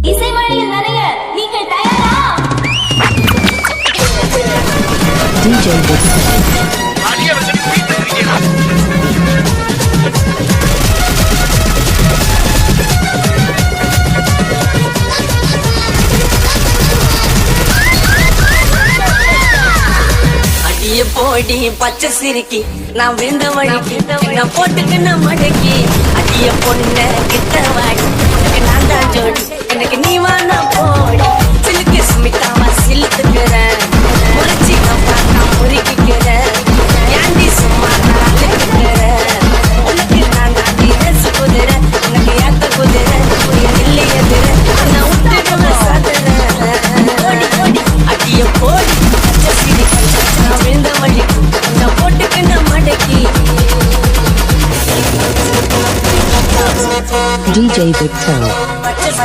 இசைமழையில் நனைய நீங்கள் தயாரா? DJ அடிய போடி பச்சை சிரிக்கி நான் விழுந்த வழிக்கு நான் போட்டுக்கின மடக்கி அடிய பொண்ண கிட்ட வாடி எனக்கு நான் தான் ஜோடி எனக்கு நீ வானா போடி சிலுக்கு சுமித்தாவா சிலுத்துக்கிறேன் முறைச்சி நான் முறுக்கிக்கிறேன் ஏண்டி சும்மா நான் அழுக்கிக்கிறேன் உனக்கு நான் தாண்டி ரசு குதிரை உனக்கு ஏத்த குதிரை இல்லை எதிர நான் விட்டுடுவ சாதுறேன் ஓடி ஓடி அடிய போடி பச்சை சிரிக்கி நான் விழுந்த வழிக்கு நான் போட்டுக்கின மடக்கி DJ Victor.